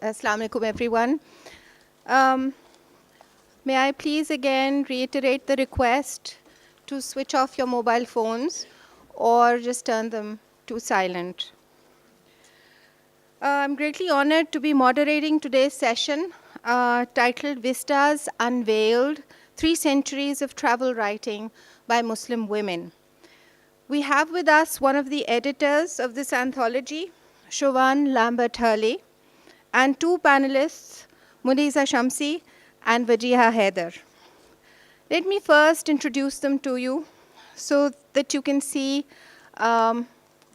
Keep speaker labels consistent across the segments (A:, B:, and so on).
A: Assalamu alaikum, everyone. May I please again reiterate the request to switch off your mobile phones or just turn them to silent. I'm greatly honored to be moderating today's session titled Vistas, Unveiled, 3 Centuries of Travel Writing by Muslim Women. We have with us one of the editors of this anthology, Siobhan Lambert-Hurley, and 2 panelists, Muneeza, Shamsie, and Wajiha, Hyder. Let me first introduce them to you so that you can see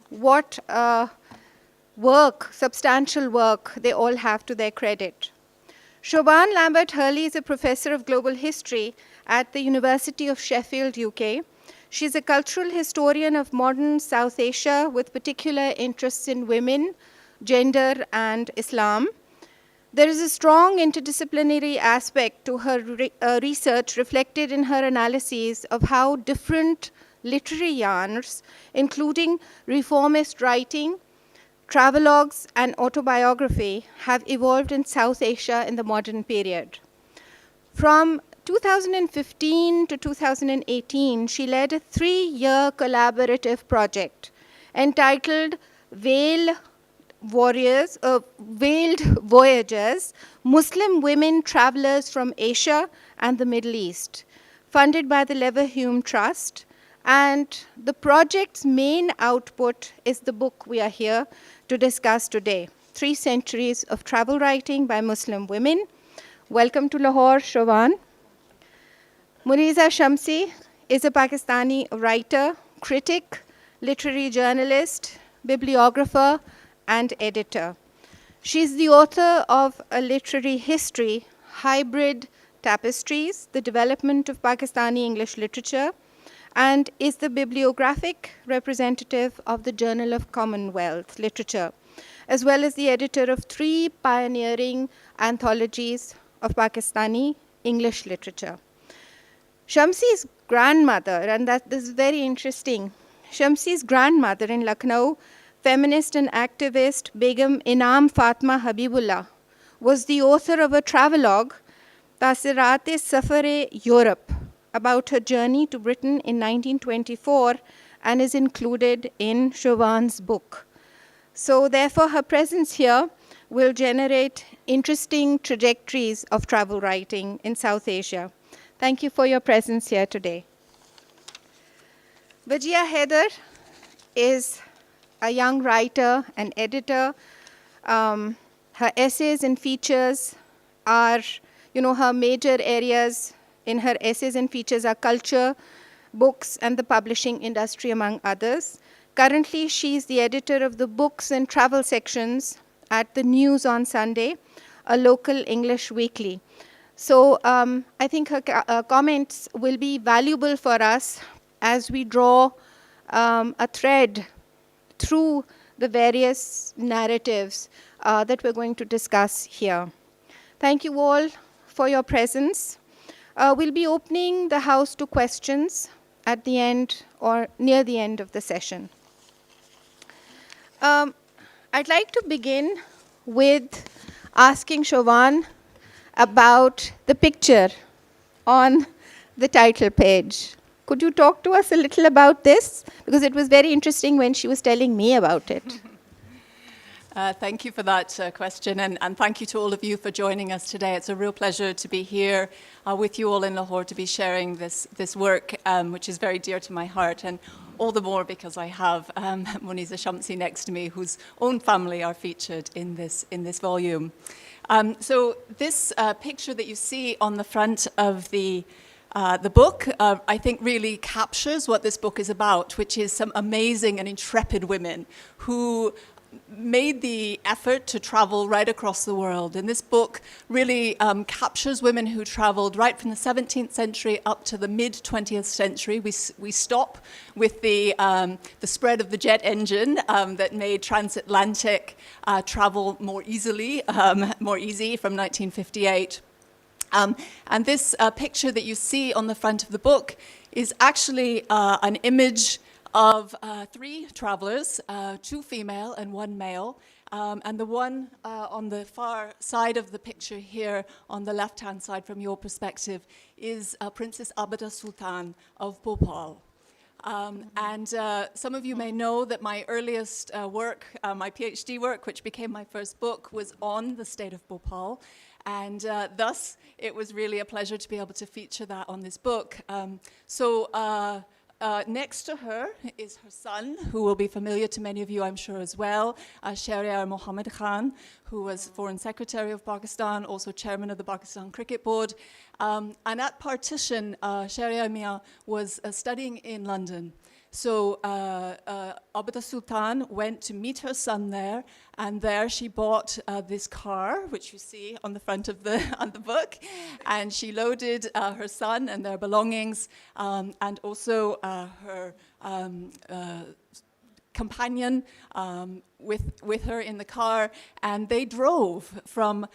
A: what substantial work they all have to their credit. Siobhan Lambert-Hurley is a professor of global history at the University of Sheffield, UK. She's a cultural historian of modern South Asia with particular interests in women, gender, and Islam. There is a strong interdisciplinary aspect to her research reflected in her analyses of how different literary genres, including reformist writing, travelogues, and autobiography, have evolved in South Asia in the modern period. From 2015 to 2018, she led a 3-year collaborative project entitled Veiled Voyagers, Muslim Women Travelers from Asia and the Middle East, funded by the Leverhulme Trust. And the project's main output is the book we are here to discuss today, 3 Centuries of Travel Writing by Muslim Women. Welcome to Lahore, Siobhan. Muneeza Shamsie is a Pakistani writer, critic, literary journalist, bibliographer, and editor. She's the author of a literary history, Hybrid Tapestries, the Development of Pakistani English Literature, and is the bibliographic representative of the Journal of Commonwealth Literature, as well as the editor of 3 pioneering anthologies of Pakistani English literature. Shamsie's grandmother, and this is very interesting, Shamsie's grandmother in Lucknow, feminist and activist Begum Inam Fatma Habibullah, was the author of a travelogue, Taasirat-e-Safar-e Europe, about her journey to Britain in 1924 and is included in Siobhan's book. So therefore, her presence here will generate interesting trajectories of travel writing in South Asia. Thank you for your presence here today. Wajiha Hyder is a young writer and editor. Her essays and features are, her major areas in her essays and features are culture, books, and the publishing industry, among others. Currently, she's the editor of the books and travel sections at the News on Sunday, a local English weekly. So I think her comments will be valuable for us as we draw a thread through the various narratives that we're going to discuss here. Thank you all for your presence. We'll be opening the house to questions at the end or near the end of the session. I'd like to begin with asking Siobhan about the picture on the title page. Could you talk to us a little about this? Because it was very interesting when she was telling me about it.
B: Thank you for that question, and thank you to all of you for joining us today. It's a real pleasure to be here with you all in Lahore to be sharing this work, which is very dear to my heart, and all the more because I have Muneeza Shamsie next to me, whose own family are featured in this volume. So this picture that you see on the front of the book, I think, really captures what this book is about, which is some amazing and intrepid women who made the effort to travel right across the world. And this book really captures women who traveled right from the 17th century up to the mid-20th century. We stop with the spread of the jet engine that made transatlantic travel more easy from 1958. And this picture that you see on the front of the book is actually an image of 3 travelers, 2 female and 1 male, And the one on the far side of the picture here, on the left-hand side from your perspective, is Princess Abida Sultan of Bhopal. And some of you may know that my earliest work, my PhD work, which became my first book, was on the state of Bhopal. And thus, it was really a pleasure to be able to feature that on this book. Next to her is her son, who will be familiar to many of you, I'm sure, as well, Shahryar Mohammed Khan, who was Foreign Secretary of Pakistan, also chairman of the Pakistan Cricket Board. And at partition, Shahryar Mia was studying in London. So Abida Sultan went to meet her son there, and there she bought this car, which you see on the front of on the book, and she loaded her son and their belongings, and also her companion with her in the car, and they drove from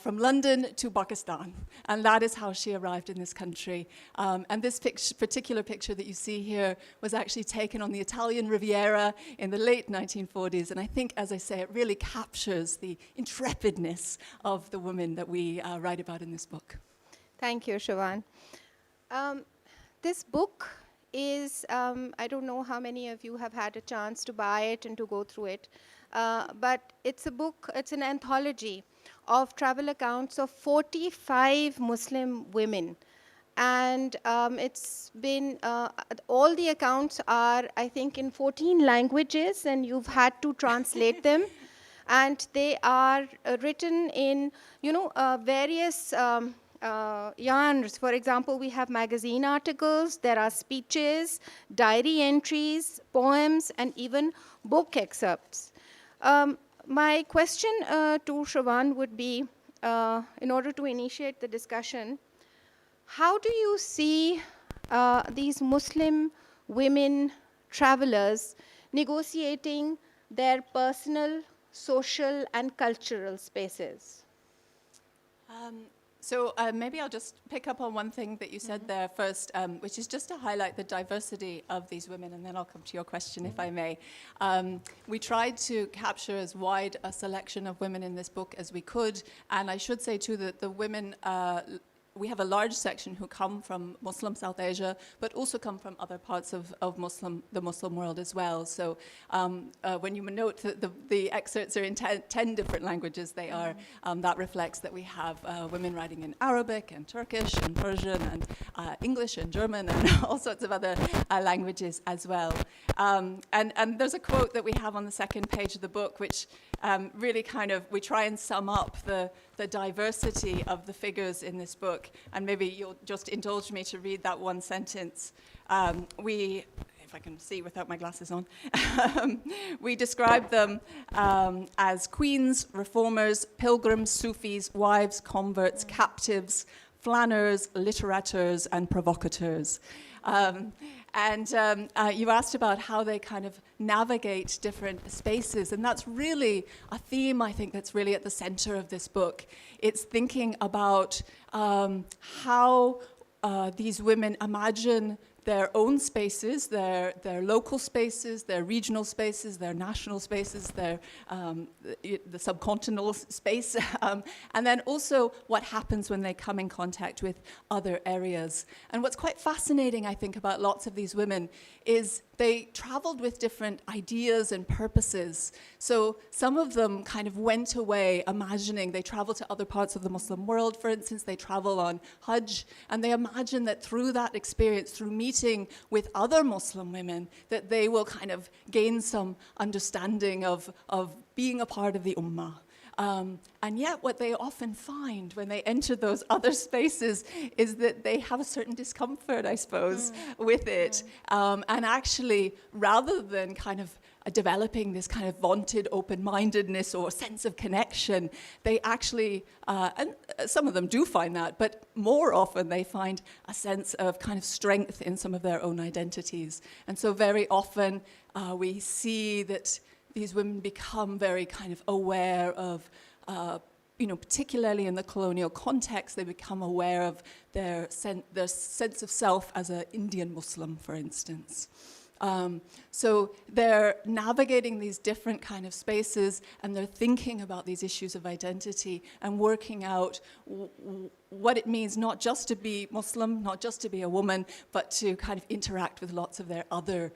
B: London to Pakistan, and that is how she arrived in this country. And this particular picture that you see here was actually taken on the Italian Riviera in the late 1940s, and I think, as I say, it really captures the intrepidness of the women that we write about in this book.
A: Thank you, Siobhan. This book is, I don't know how many of you have had a chance to buy it and to go through it, but it's a book, it's an anthology of travel accounts of 45 Muslim women. And it's been, all the accounts are, I think, in 14 languages, and you've had to translate them. And they are written in, various yarns. For example, we have magazine articles, there are speeches, diary entries, poems, and even book excerpts. My question to Siobhan would be, in order to initiate the discussion, how do you see these Muslim women travelers negotiating their personal, social, and cultural spaces?
B: So maybe I'll just pick up on one thing that you said there first, which is just to highlight the diversity of these women, and then I'll come to your question, if I may. We tried to capture as wide a selection of women in this book as we could, and I should say, too, that the women we have a large section who come from Muslim South Asia, but also come from other parts of the Muslim world as well. So when you note that the excerpts are in 10 different languages, they are, that reflects that we have women writing in Arabic and Turkish and Persian and English and German and all sorts of other languages as well. And there's a quote that we have on the second page of the book, which really we try and sum up the diversity of the figures in this book. And maybe you'll just indulge me to read that one sentence. If I can see without my glasses on, we describe them as queens, reformers, pilgrims, Sufis, wives, converts, captives, flâneurs, littérateurs, and provocateurs. You asked about how they kind of navigate different spaces, and that's really a theme, I think, that's really at the center of this book. It's thinking about how these women imagine their own spaces, their local spaces, their regional spaces, their national spaces, the subcontinental space, and then also what happens when they come in contact with other areas. And what's quite fascinating, I think, about lots of these women is they traveled with different ideas and purposes. So some of them kind of went away imagining they travel to other parts of the Muslim world. For instance, they travel on Hajj, and they imagine that through that experience, through meeting with other Muslim women, that they will kind of gain some understanding of being a part of the Ummah. And yet what they often find when they enter those other spaces is that they have a certain discomfort, I suppose, with it. And actually, rather than kind of developing this kind of vaunted open-mindedness or sense of connection, they actually, and some of them do find that, but more often they find a sense of kind of strength in some of their own identities. And so very often we see that these women become very kind of aware of, particularly in the colonial context, they become aware of their sense of self as an Indian Muslim, for instance. So they're navigating these different kind of spaces, and they're thinking about these issues of identity and working out what it means not just to be Muslim, not just to be a woman, but to kind of interact with lots of their other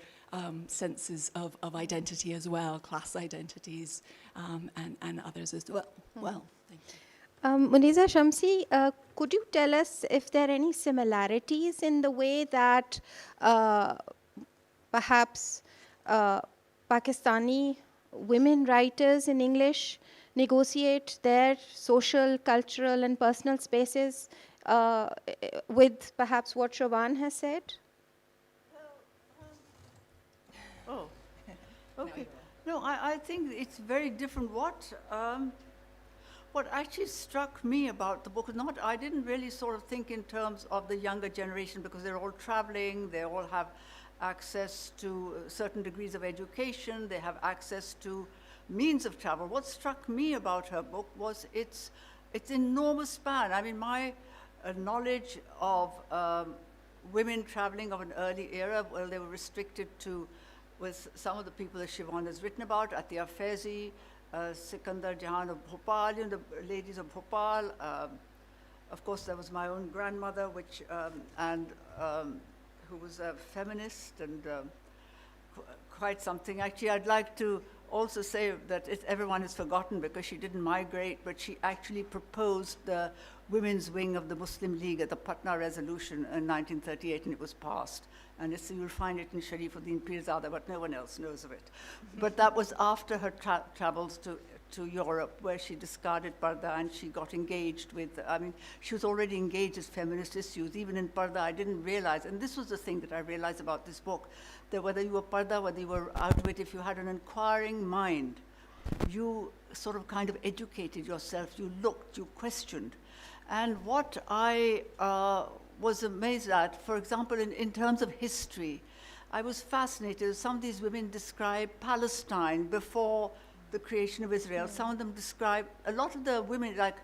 B: senses of identity as well, class identities, and others as well. Well, thank you.
A: Muneeza, Shamsie, could you tell us if there are any similarities in the way that perhaps Pakistani women writers in English negotiate their social, cultural, and personal spaces with perhaps what Siobhan has said?
C: Oh, okay. No, I think it's very different. What actually struck me about the book is not, I didn't really sort of think in terms of the younger generation because they're all traveling, they all have access to certain degrees of education, they have access to means of travel. What struck me about her book was its enormous span. I mean, my knowledge of women traveling of an early era, well, they were restricted to with some of the people that Siobhan has written about, Atiya Faizi, Sikandar Jahan of Bhopal, the ladies of Bhopal. Of course, there was my own grandmother, who was a feminist and quite something. Actually, I'd like to also say that everyone is forgotten because she didn't migrate, but she actually proposed the women's wing of the Muslim League at the Patna Resolution in 1938, and it was passed. And you'll find it in Sharifuddin Pirzada, but no one else knows of it. But that was after her travels to Europe, where she discarded Parda and she got engaged with, she was already engaged as feminist issues. Even in Parda, I didn't realize, and this was the thing that I realized about this book, that whether you were Parda, whether you were out of it, if you had an inquiring mind, you sort of kind of educated yourself, you looked, you questioned. And what I was amazed at, for example, in terms of history, I was fascinated. Some of these women describe Palestine before the creation of Israel. Some of them describe, a lot of the women, like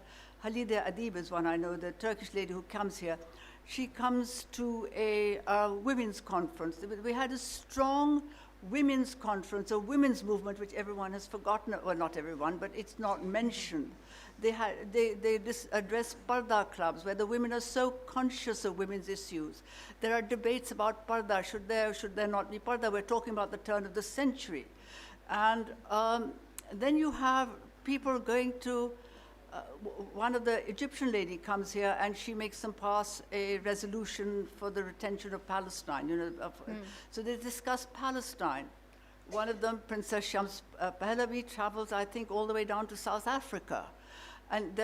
C: Halida Adib is one I know, the Turkish lady who comes here. She comes to a women's conference. We had a strong women's conference, a women's movement, which everyone has forgotten. Well, not everyone, but it's not mentioned. They address Parda clubs, where the women are so conscious of women's issues. There are debates about Parda, should there or should there not be Parda. We're talking about the turn of the century. And then you have people going to, one of the Egyptian lady comes here and she makes them pass a resolution for the retention of Palestine. So they discuss Palestine. One of them, Princess Shams Pahlavi, travels, I think, all the way down to South Africa. And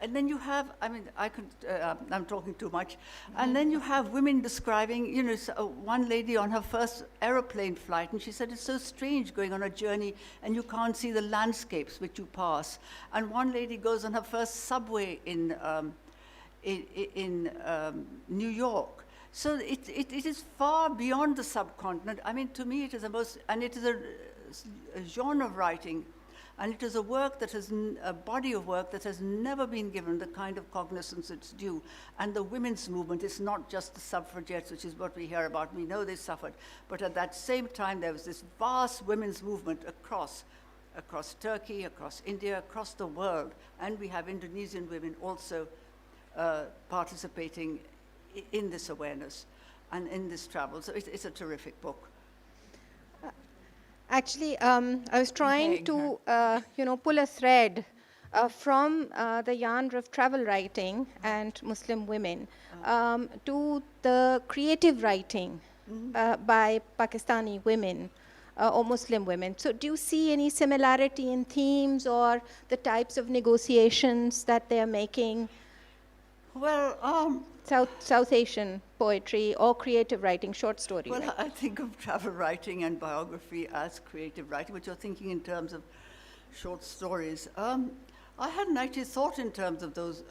C: and then you have, I'm talking too much. And then you have women describing, one lady on her first aeroplane flight, and she said it's so strange going on a journey and you can't see the landscapes which you pass. And one lady goes on her first subway in New York. So it is far beyond the subcontinent. I mean, to me, it is a genre of writing. And it is a work that has, a body of work that has never been given the kind of cognizance it's due. And the women's movement is not just the suffragettes, which is what we hear about. We know they suffered. But at that same time, there was this vast women's movement across Turkey, across India, across the world. And we have Indonesian women also participating in this awareness and in this travel. So it's a terrific book.
A: Actually, I was trying to, pull a thread from the genre of travel writing and Muslim women to the creative writing by Pakistani women or Muslim women. So do you see any similarity in themes or the types of negotiations that they are making?
C: Well,
A: South Asian poetry or creative writing, short story writing?
C: I think of travel writing and biography as creative writing, but you're thinking in terms of short stories. I hadn't actually thought in terms of those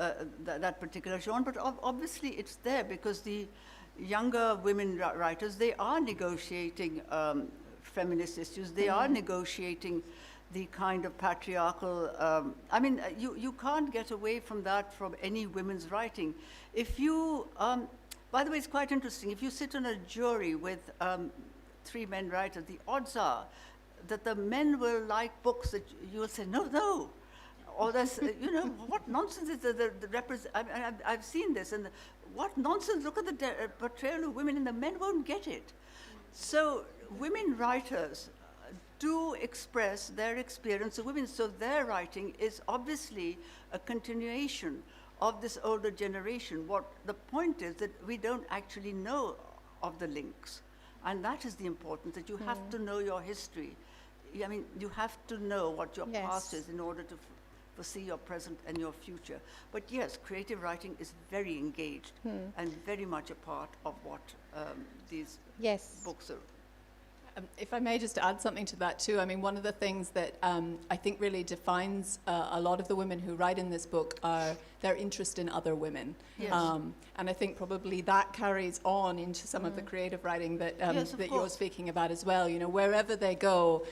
C: that particular genre, but obviously it's there because the younger women writers, they are negotiating feminist issues. They are negotiating the kind of patriarchal, you can't get away from that from any women's writing. If you, by the way, it's quite interesting. If you sit on a jury with 3 men writers, the odds are that the men will like books that you will say, no, no. Or that's, what nonsense is the I've seen this, and what nonsense, look at the portrayal of women, and the men won't get it. So women writers do express their experience of women, so their writing is obviously a continuation of this older generation. What the point is that we don't actually know of the links, and that is the importance, that you have to know your history. I mean, you have to know what your past is in order to foresee your present and your future. But yes, creative writing is very engaged and very much a part of what these books are.
B: If I may just add something to that too, I mean, one of the things that I think really defines a lot of the women who write in this book are their interest in other women.
C: Yes.
B: And I think probably that carries on into some of the creative writing that, that you're speaking about as well. You know, wherever they go,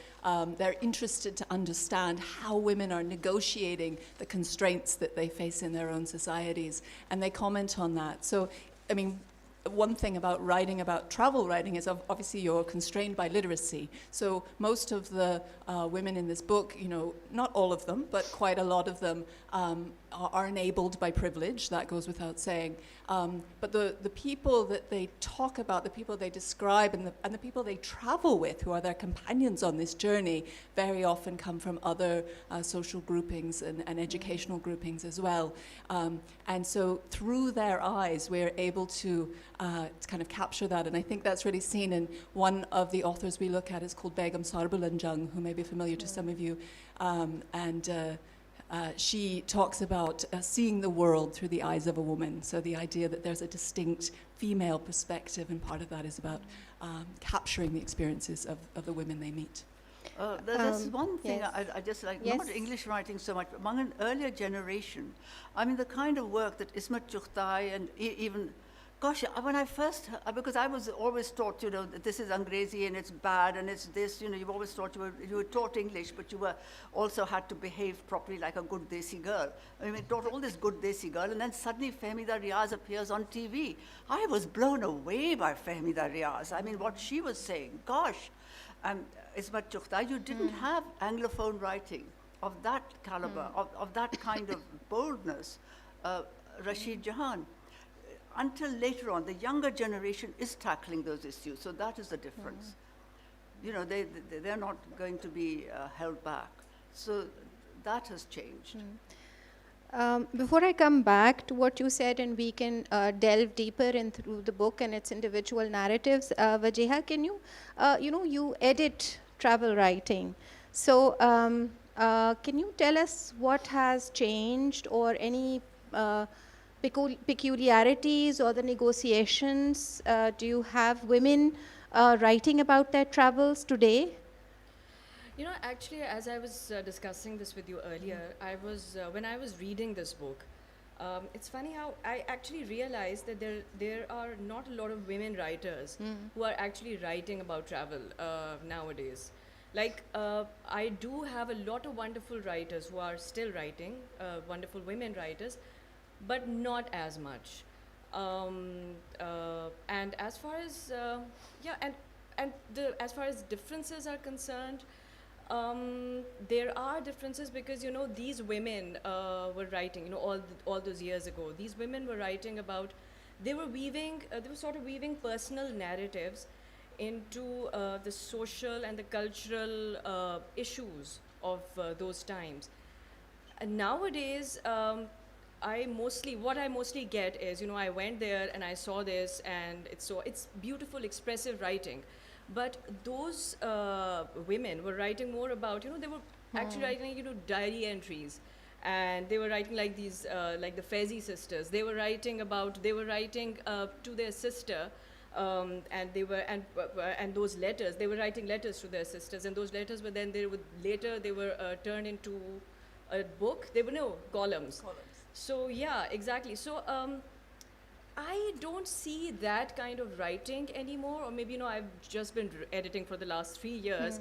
B: they're interested to understand how women are negotiating the constraints that they face in their own societies, and they comment on that. So, I mean, one thing about writing, about travel writing, is obviously you're constrained by literacy. So most of the women in this book, you know, not all of them, but quite a lot of them are enabled by privilege. That goes without saying. But the people that they talk about, the people they describe, and the people they travel with, who are their companions on this journey, very often come from other social groupings and educational groupings as well. And so through their eyes, we're able to kind of capture that. And I think that's really seen in one of the authors we look at is called Begum Sarbalanjung, who may be familiar to some of you. She talks about seeing the world through the eyes of a woman. So the idea that there's a distinct female perspective, and part of that is about capturing the experiences of the women they meet.
C: There's one thing I just like, not English writing so much, but among an earlier generation. I mean, the kind of work that Ismat Chughtai and even, gosh, when I first, because I was always taught, you know, that this is Angrezi and it's bad and it's this, you know, you've always taught, you were taught English, but you were also had to behave properly like a good Desi girl. I mean, we taught all this good Desi girl, and then suddenly Fehmida Riaz appears on TV. I was blown away by Fehmida Riaz. I mean, what she was saying, gosh. And Ismat Chughtai, you didn't have Anglophone writing of that caliber, of that kind of boldness. Rashid Jahan. Until later on, the younger generation is tackling those issues, so that is the difference. You know, they're not going to be held back. So that has changed.
A: Before I come back to what you said, and we can delve deeper in through the book and its individual narratives, Wajiha, can you, you edit travel writing. So can you tell us what has changed, or any peculiarities or the negotiations? Do you have women writing about their travels today?
D: You know, actually, as I was discussing this with you earlier, when I was reading this book, it's funny how I actually realized that there are not a lot of women writers who are actually writing about travel nowadays. Like, I do have a lot of wonderful writers who are still writing, wonderful women writers, but not as much. And as far as as far as differences are concerned, there are differences because, you know, these women were writing, you know, all those years ago. These women were writing about, they were sort of weaving personal narratives into the social and the cultural issues of those times. And nowadays, what I mostly get is, you know, I went there and I saw this, and it's beautiful, expressive writing. But those women were writing more about, you know, they were actually writing, you know, diary entries. And they were writing like these, like the Fezi sisters. They were writing to their sister, and those letters, they were writing letters to their sisters. And those letters were then, they were turned into a book. They were, columns. So, yeah, exactly. So, I don't see that kind of writing anymore, or maybe, you know, I've just been editing for the last 3 years.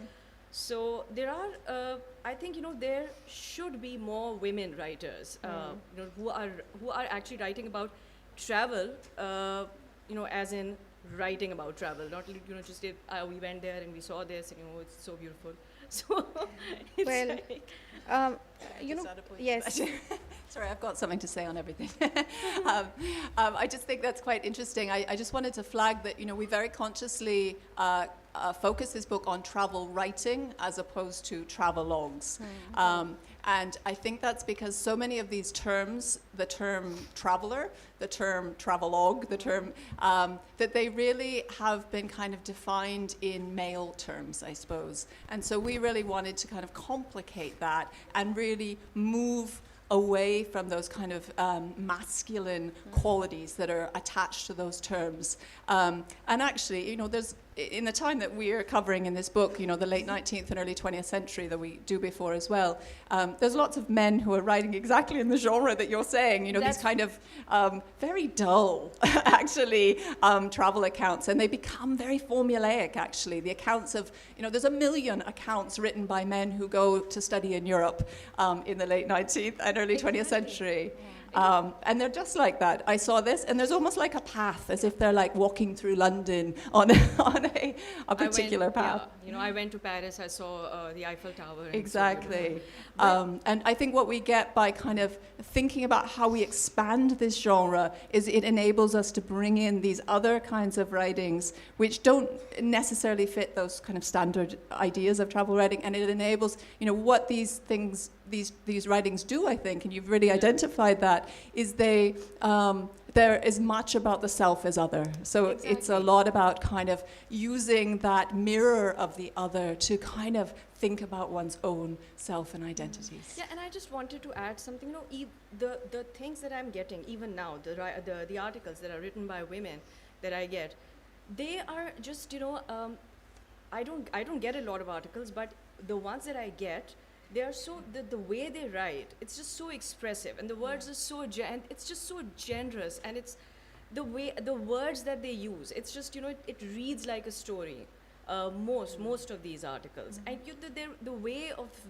D: So there are, I think, you know, there should be more women writers, you know, who are actually writing about travel, you know, as in writing about travel, not just we went there and we saw this and it's so beautiful. So it's
A: Well,
D: like,
A: you know,
B: Just add a point to
A: yes.
B: that. Sorry, I've got something to say on everything. I just think that's quite interesting. I just wanted to flag that, we very consciously focus this book on travel writing as opposed to travelogues. And I think that's because so many of these terms, the term traveler, the term travelogue, the term, that they really have been kind of defined in male terms, I suppose. And so we really wanted to kind of complicate that and really move away from those kind of masculine qualities that are attached to those terms. And actually, there's, in the time that we're covering in this book, the late 19th and early 20th century that we do before as well, there's lots of men who are writing exactly in the genre that you're saying, these kind of very dull, actually, travel accounts. And they become very formulaic, actually. The accounts of, there's a million accounts written by men who go to study in Europe in the late 19th and early 20th century. And they're just like that. I saw this, and there's almost like a path, as if they're like walking through London on a particular path.
D: Yeah, I went to Paris, I saw the Eiffel Tower. And
B: Exactly. And I think what we get by kind of thinking about how we expand this genre is it enables us to bring in these other kinds of writings which don't necessarily fit those kind of standard ideas of travel writing, and it enables, what these things, these writings do, I think, and you've really identified that, is they're as much about the self as other. So it's a lot about kind of using that mirror of the other to kind of think about one's own self and identities.
D: Yeah, and I just wanted to add something. The things that I'm getting even now, the articles that are written by women that I get, they are just I don't get a lot of articles, but the ones that I get, they are so the way they write, it's just so expressive, and the words are so and it's just so generous, and it's the words that they use, it's just it reads like a story. Most of these articles, and the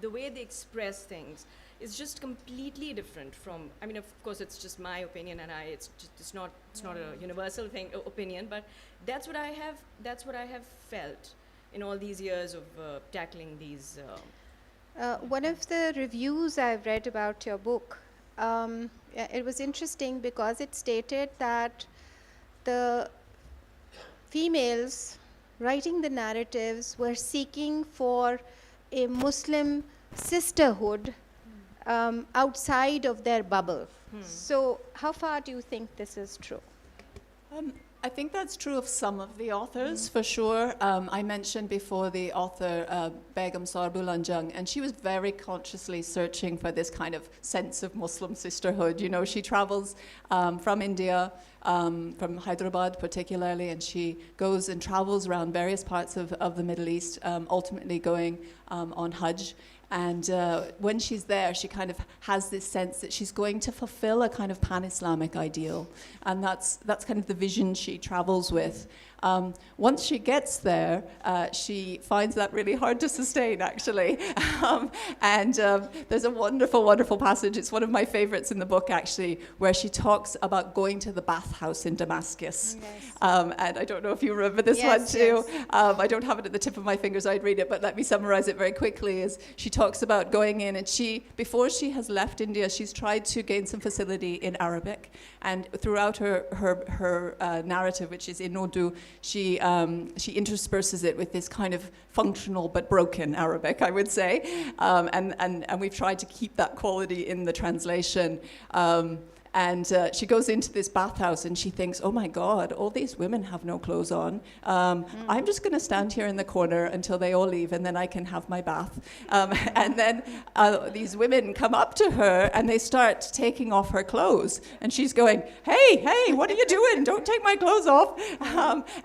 D: way they express things is just completely different from. I mean, of course, it's just my opinion, and it's not a universal opinion, but that's what I have felt in all these years of tackling these.
A: One of the reviews I've read about your book, it was interesting because it stated that the females writing the narratives were seeking for a Muslim sisterhood outside of their bubble. So how far do you think this is true?
B: I think that's true of some of the authors, for sure. I mentioned before the author Begum Sarbulanjung, and she was very consciously searching for this kind of sense of Muslim sisterhood. She travels from India, from Hyderabad particularly, and she goes and travels around various parts of the Middle East, ultimately going on Hajj. And when she's there, she kind of has this sense that she's going to fulfill a kind of pan-Islamic ideal. And that's kind of the vision she travels with. Once she gets there, she finds that really hard to sustain, actually. And there's a wonderful, wonderful passage. It's one of my favorites in the book, actually, where she talks about going to the bathhouse in Damascus.
A: Yes.
B: And I don't know if you remember this one, too. Yes. I don't have it at the tip of my fingers. I'd read it, but let me summarize it very quickly. Is she talks about going in, and before she has left India, she's tried to gain some facility in Arabic. And throughout her narrative, which is in Urdu, she intersperses it with this kind of functional but broken Arabic, I would say. And we've tried to keep that quality in the translation. And she goes into this bathhouse and she thinks, oh my God, all these women have no clothes on. I'm just going to stand here in the corner until they all leave, and then I can have my bath. And then these women come up to her and they start taking off her clothes. And she's going, hey, what are you doing? Don't take my clothes off.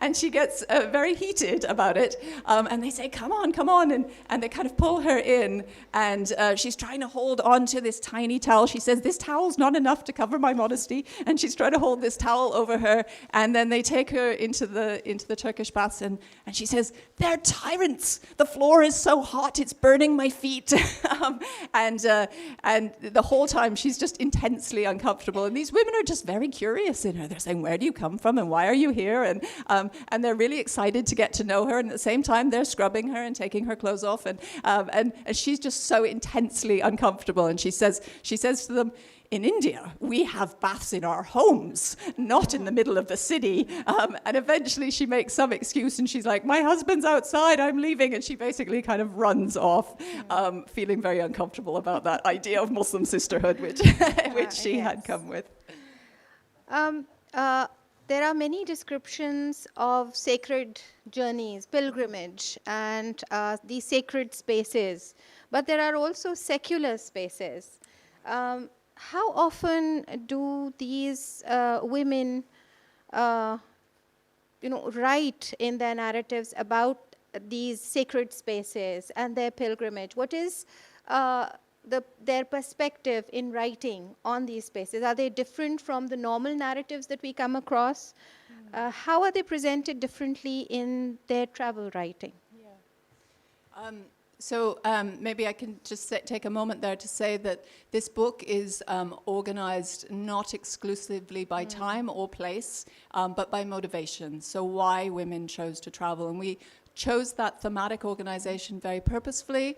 B: And she gets very heated about it. And they say, come on. And they kind of pull her in. And she's trying to hold on to this tiny towel. She says, this towel's not enough to cover my modesty, and she's trying to hold this towel over her, and then they take her into the Turkish baths, and she says, "They're tyrants. The floor is so hot, it's burning my feet." And the whole time she's just intensely uncomfortable, and these women are just very curious in her. They're saying, "Where do you come from, and why are you here?" And they're really excited to get to know her, and at the same time they're scrubbing her and taking her clothes off, and she's just so intensely uncomfortable. And she says to them, "In India, we have baths in our homes, not in the middle of the city." And eventually she makes some excuse, and she's like, "My husband's outside, I'm leaving." And she basically kind of runs off, feeling very uncomfortable about that idea of Muslim sisterhood, which she had come with.
A: There are many descriptions of sacred journeys, pilgrimage, and these sacred spaces, but there are also secular spaces. How often do these women, write in their narratives about these sacred spaces and their pilgrimage? What is their perspective in writing on these spaces? Are they different from the normal narratives that we come across? How are they presented differently in their travel writing?
B: So maybe I can just take a moment there to say that this book is organized not exclusively by time or place, but by motivation. So why women chose to travel. And we chose that thematic organization very purposefully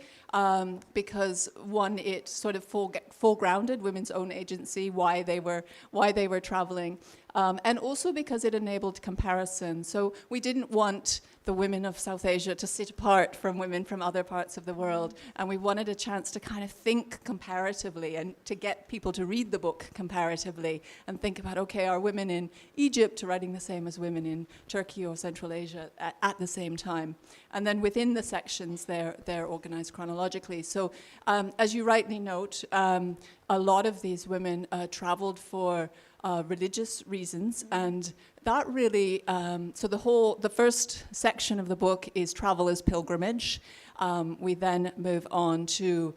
B: because, one, it sort of foregrounded women's own agency, why they were traveling, and also because it enabled comparison. So we didn't want the women of South Asia to sit apart from women from other parts of the world, and we wanted a chance to kind of think comparatively and to get people to read the book comparatively and think about, okay, are women in Egypt writing the same as women in Turkey or Central Asia at the same time? And then within the sections, they're organized chronologically. So as you rightly note, a lot of these women traveled for religious reasons, and that really, so the first section of the book is travel as pilgrimage. We then move on to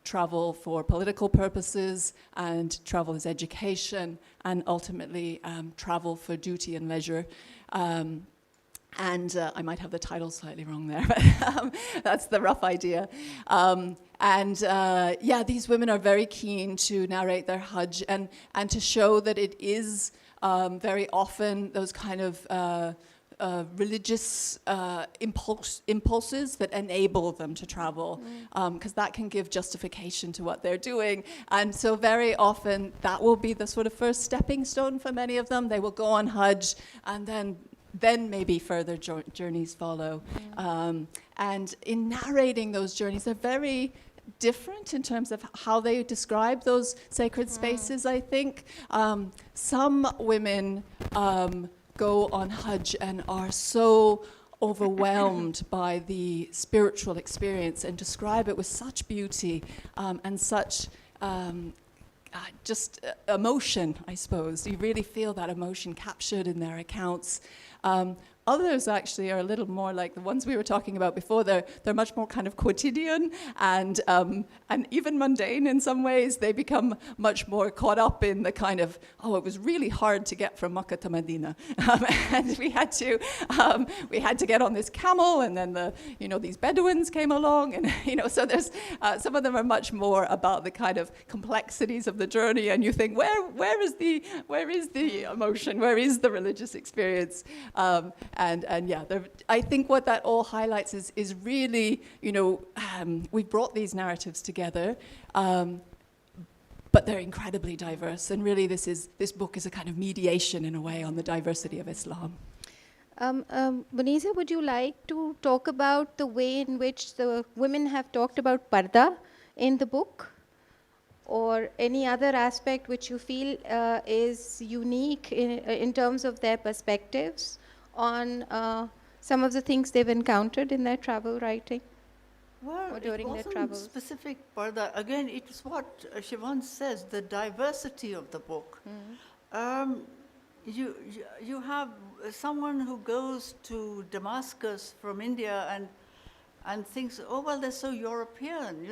B: travel for political purposes, and travel as education, and ultimately travel for duty and leisure. And I might have the title slightly wrong there, but that's the rough idea. These women are very keen to narrate their Hajj and to show that it is very often those kind of religious impulses that enable them to travel, because that can give justification to what they're doing. And so very often that will be the sort of first stepping stone for many of them. They will go on Hajj, and then maybe further journeys follow. And in narrating those journeys, they're very different in terms of how they describe those sacred spaces, I think. Some women go on Hajj and are so overwhelmed by the spiritual experience and describe it with such beauty and such just emotion, I suppose. You really feel that emotion captured in their accounts. Others actually are a little more like the ones we were talking about before. They're much more kind of quotidian and even mundane in some ways. They become much more caught up in the kind of, it was really hard to get from Makkah to Medina, and we had to get on this camel, and then these Bedouins came along, and so there's some of them are much more about the kind of complexities of the journey, and you think where is the emotion, where is the religious experience? I think what that all highlights is really, we brought these narratives together, but they're incredibly diverse. And really, this book is a kind of mediation, in a way, on the diversity of Islam.
A: Muneeza, would you like to talk about the way in which the women have talked about parda in the book? Or any other aspect which you feel is unique in terms of their perspectives on some of the things they've encountered in their travel writing?
C: Well,
A: or during
C: it
A: their
C: wasn't
A: travels?
C: specific parda. Again, it's what Siobhan says, the diversity of the book. You have someone who goes to Damascus from India and thinks, oh, well, they're so European,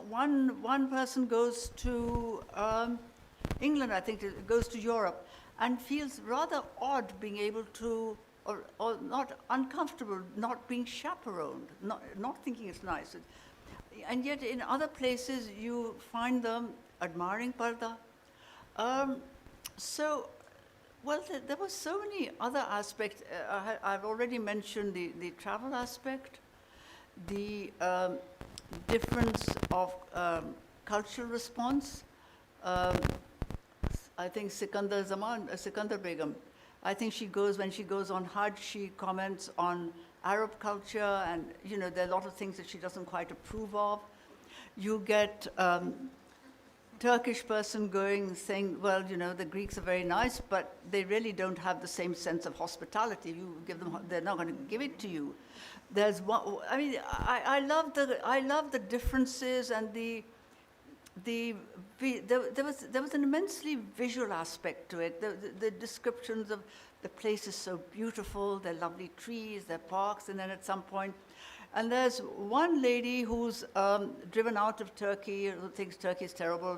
C: one person goes to England, I think, goes to Europe, and feels rather odd being able to, or not uncomfortable, not being chaperoned, not thinking it's nice. And yet in other places you find them admiring parda. There were so many other aspects. I've already mentioned the travel aspect, the difference of cultural response. I think Sikandar Begum, I think when she goes on Hajj, she comments on Arab culture, and there are a lot of things that she doesn't quite approve of. You get Turkish person going saying, well, the Greeks are very nice, but they really don't have the same sense of hospitality. You give them, they're not going to give it to you. There's one. I mean, I love the differences, and there was an immensely visual aspect to it. The descriptions of the place is so beautiful. There are lovely trees, there are parks, and then at some point. And there's one lady who's driven out of Turkey, who thinks Turkey is terrible.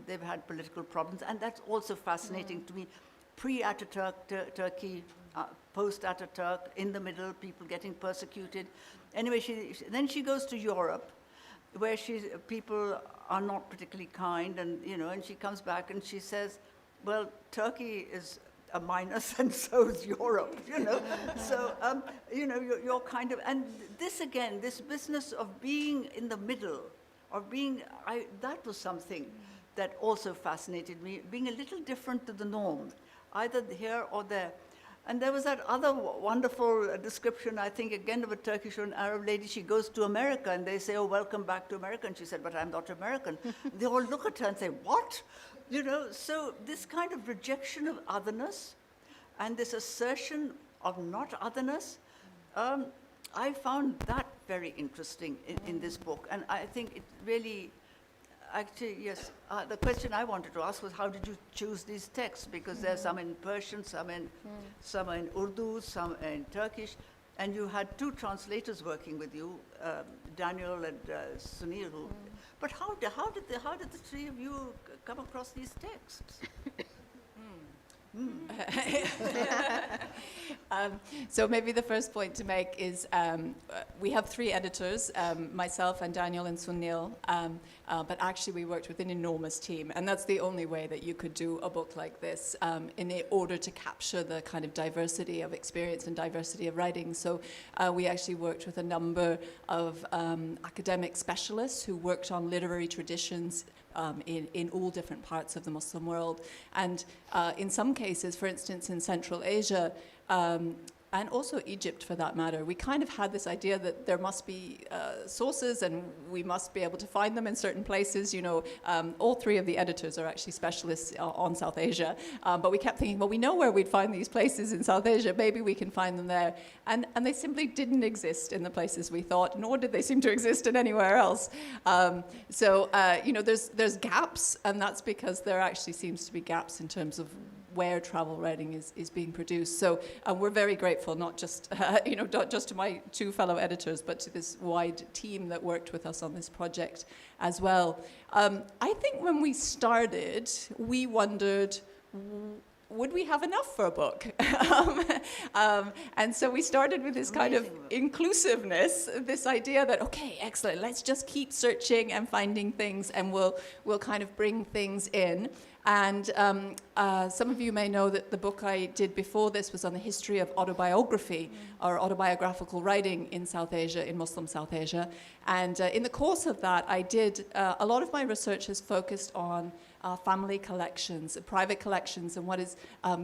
C: They've had political problems, and that's also fascinating to me. Pre-Ataturk Turkey, post-Ataturk, in the middle, people getting persecuted. Anyway, then she goes to Europe, where people are not particularly kind, and and she comes back and she says, well, Turkey is a minus, and so is Europe, So, you're kind of, and this again, this business of being in the middle, of that was something that also fascinated me, being a little different to the norm, either here or there. And there was that other wonderful description, I think, again, of a Turkish or an Arab lady. She goes to America, and they say, oh, welcome back to America. And she said, but I'm not American. They all look at her and say, what? So this kind of rejection of otherness and this assertion of not otherness, I found that very interesting in this book. And I think it really, actually, yes, the question I wanted to ask was, how did you choose these texts? Because there's some in Persian, some in Urdu, some in Turkish, and you had two translators working with you, Daniel and Sunil. But how did the three of you come across these texts?
B: So maybe the first point to make is we have three editors, myself and Daniel and Sunil, but actually we worked with an enormous team, and that's the only way that you could do a book like this in order to capture the kind of diversity of experience and diversity of writing. So we actually worked with a number of academic specialists who worked on literary traditions in all different parts of the Muslim world. And in some cases, for instance, in Central Asia, and also Egypt for that matter, we kind of had this idea that there must be sources and we must be able to find them in certain places. All three of the editors are actually specialists on South Asia, but we kept thinking, well, we know where we'd find these places in South Asia, maybe we can find them there. And they simply didn't exist in the places we thought, nor did they seem to exist in anywhere else. There's gaps, and that's because there actually seems to be gaps in terms of where travel writing is being produced. So we're very grateful, not just not just to my two fellow editors, but to this wide team that worked with us on this project as well. I think when we started, we wondered, would we have enough for a book? And so we started with this kind of inclusive-ness, this idea that, okay, excellent, let's just keep searching and finding things, and we'll kind of bring things in. And some of you may know that the book I did before this was on the history of autobiography or autobiographical writing in South Asia, in Muslim South Asia. And in the course of that, I did, a lot of my research has focused on family collections, private collections, and what is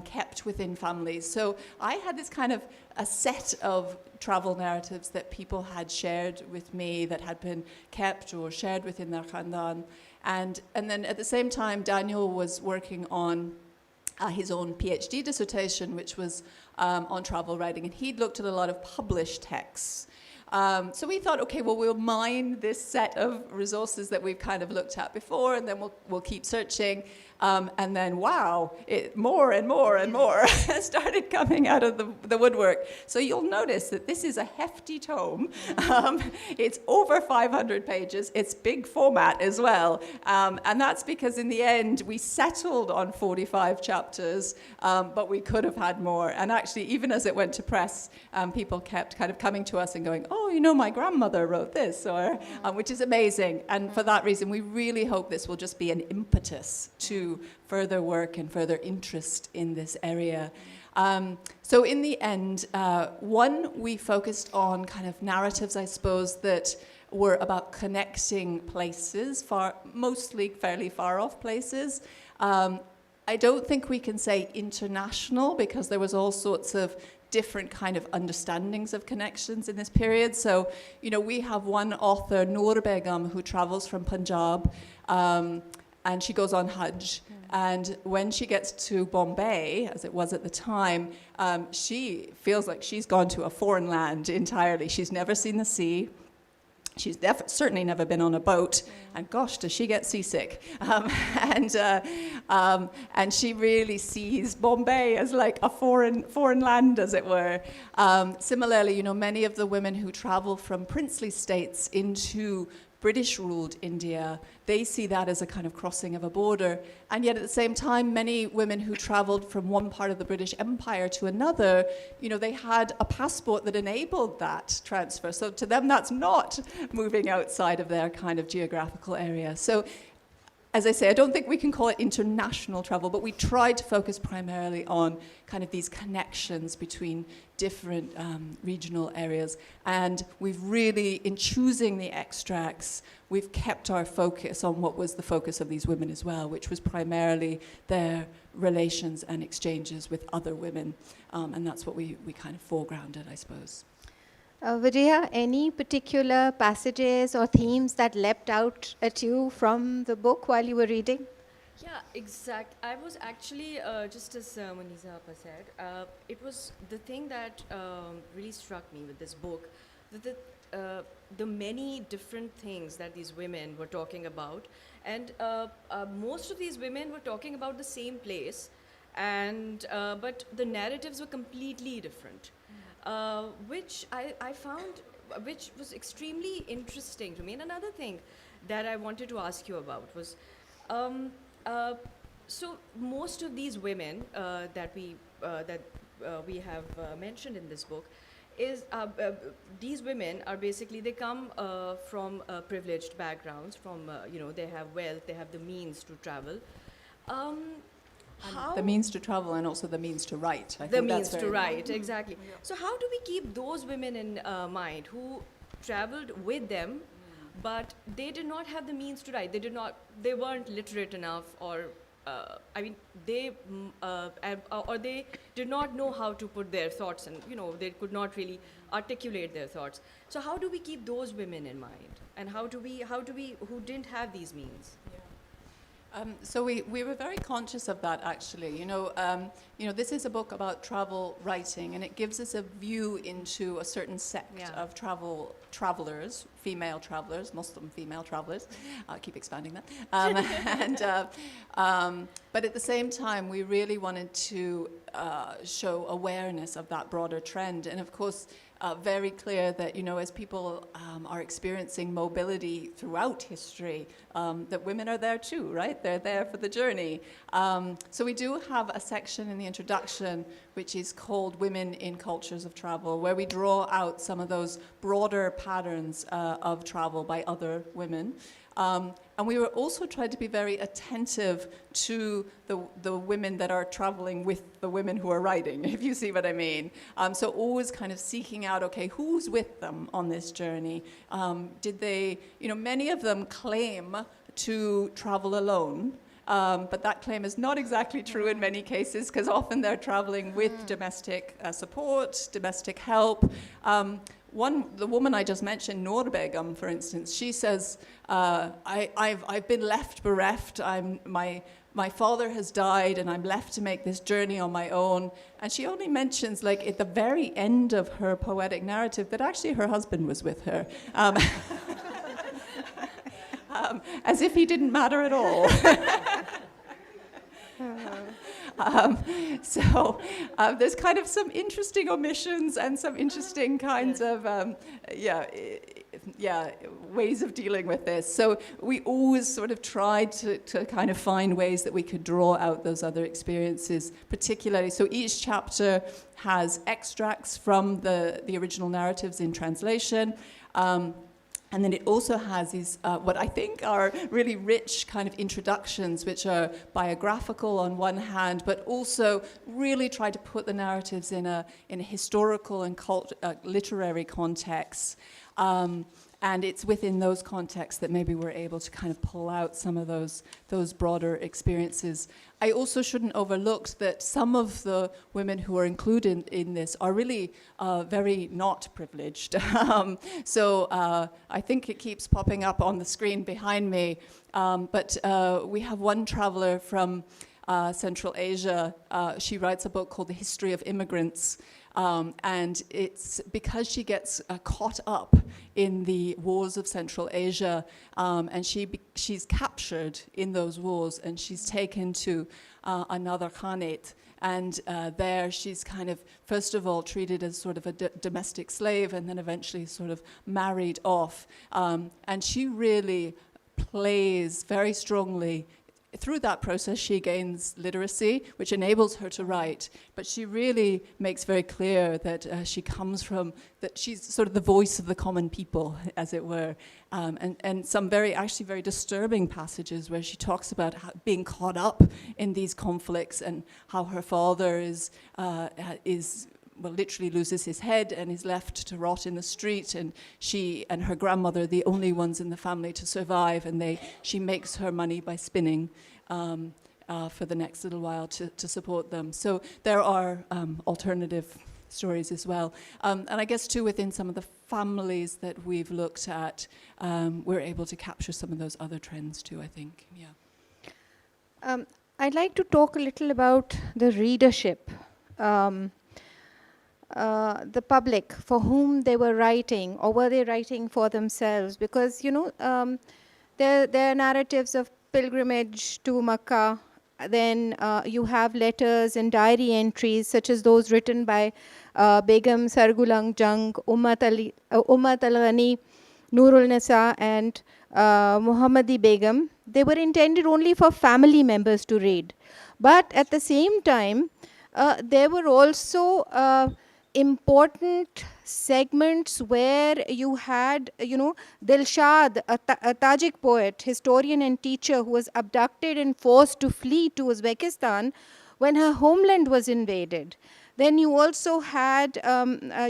B: kept within families. So I had this kind of a set of travel narratives that people had shared with me that had been kept or shared within their khandan. And then at the same time, Daniel was working on his own PhD dissertation, which was on travel writing, and he'd looked at a lot of published texts. So we thought, okay, well, we'll mine this set of resources that we've kind of looked at before, and then we'll keep searching. And then, wow, more and more and more started coming out of the woodwork. So you'll notice that this is a hefty tome. It's over 500 pages. It's big format as well. And that's because in the end, we settled on 45 chapters, but we could have had more. And actually, even as it went to press, people kept kind of coming to us and going, oh, you know, my grandmother wrote this, or which is amazing. And for that reason, we really hope this will just be an impetus to further work and further interest in this area. So in the end, we focused on kind of narratives, I suppose, that were about connecting places, mostly fairly far off places. I don't think we can say international, because there was all sorts of different kind of understandings of connections in this period. So, you know, we have one author, Noor Begum, who travels from Punjab, and she goes on Hajj. And when she gets to Bombay, as it was at the time, she feels like she's gone to a foreign land entirely. She's never seen the sea. She's certainly never been on a boat, and gosh, does she get seasick. And she really sees Bombay as like a foreign land, as it were. Similarly, you know, many of the women who travel from princely states into British-ruled India, they see that as a kind of crossing of a border. And yet at the same time, many women who traveled from one part of the British Empire to another, you know, they had a passport that enabled that transfer. So to them, that's not moving outside of their kind of geographical area. So as I say, I don't think we can call it international travel, but we tried to focus primarily on kind of these connections between different regional areas. And we've really, in choosing the extracts, we've kept our focus on what was the focus of these women as well, which was primarily their relations and exchanges with other women. And that's what we kind of foregrounded, I suppose.
A: Wajiha, any particular passages or themes that leapt out at you from the book while you were reading?
D: Yeah, exact. I was actually, just as Muneeza said, it was the thing that really struck me with this book, that the many different things that these women were talking about, and most of these women were talking about the same place, and but the narratives were completely different. Which I found, which was extremely interesting to me. And another thing that I wanted to ask you about was, so most of these women that we have mentioned in this book is these women are basically, they come from privileged backgrounds, from you know, they have wealth, they have the means to travel.
B: The means to travel and also the means to write. I
D: the
B: think
D: means
B: that's
D: to
B: very
D: write, exactly. Yeah. So how do we keep those women in mind who traveled with them, but they did not have the means to write? They weren't literate enough, or I mean, or they did not know how to put their thoughts, and you know, they could not really articulate their thoughts. So how do we keep those women in mind, and how do we who didn't have these means?
B: So we were very conscious of that, actually. You know, this is a book about travel writing, and it gives us a view into a certain sect of travelers, female travelers, Muslim female travelers. I'll keep expanding that. But at the same time, we really wanted to show awareness of that broader trend, and of course, very clear that, you know, as people are experiencing mobility throughout history, that women are there too, right? They're there for the journey. So we do have a section in the introduction which is called Women in Cultures of Travel, where we draw out some of those broader patterns of travel by other women. And we were also trying to be very attentive to the women that are traveling with the women who are writing, if you see what I mean. So always kind of seeking out, okay, who's with them on this journey? Did they, you know, many of them claim to travel alone, but that claim is not exactly true in many cases, because often they're traveling with domestic support, domestic help. The woman I just mentioned, Noor Begum, for instance, she says, I've been left bereft. My father has died, and I'm left to make this journey on my own. And she only mentions, like, at the very end of her poetic narrative, that actually her husband was with her. As if he didn't matter at all. There's kind of some interesting omissions and some interesting kinds of ways of dealing with this. So we always sort of tried to kind of find ways that we could draw out those other experiences, particularly. So each chapter has extracts from the original narratives in translation. And then it also has these, what I think are really rich kind of introductions, which are biographical on one hand, but also really try to put the narratives in a historical and literary context. And it's within those contexts that maybe we're able to kind of pull out some of those broader experiences. I also shouldn't overlook that some of the women who are included in this are really very not privileged. So I think it keeps popping up on the screen behind me. But we have one traveler from Central Asia. She writes a book called The History of Immigrants. And it's because she gets caught up in the wars of Central Asia, and she's captured in those wars, and she's taken to another khanate. And there she's kind of, first of all, treated as sort of a domestic slave, and then eventually sort of married off. And she really plays very strongly. Through that process, she gains literacy, which enables her to write. But she really makes very clear that she comes from, that she's sort of the voice of the common people, as it were. And some actually very disturbing passages where she talks about being caught up in these conflicts and how her father literally loses his head and is left to rot in the street, and she and her grandmother are the only ones in the family to survive, and she makes her money by spinning for the next little while to support them. So there are alternative stories as well. And I guess too, within some of the families that we've looked at, we're able to capture some of those other trends too, I think. Yeah.
A: I'd like to talk a little about the readership. The public for whom they were writing, or were they writing for themselves? Because, there are narratives of pilgrimage to Makkah. Then you have letters and diary entries, such as those written by Begum Sargulang Jung, Ummat al-Ghani, Nurul Nisa, and Muhammadi Begum. They were intended only for family members to read. But at the same time, there were also important segments where you had, Dilshad, a Tajik poet, historian and teacher who was abducted and forced to flee to Uzbekistan when her homeland was invaded. Then you also had,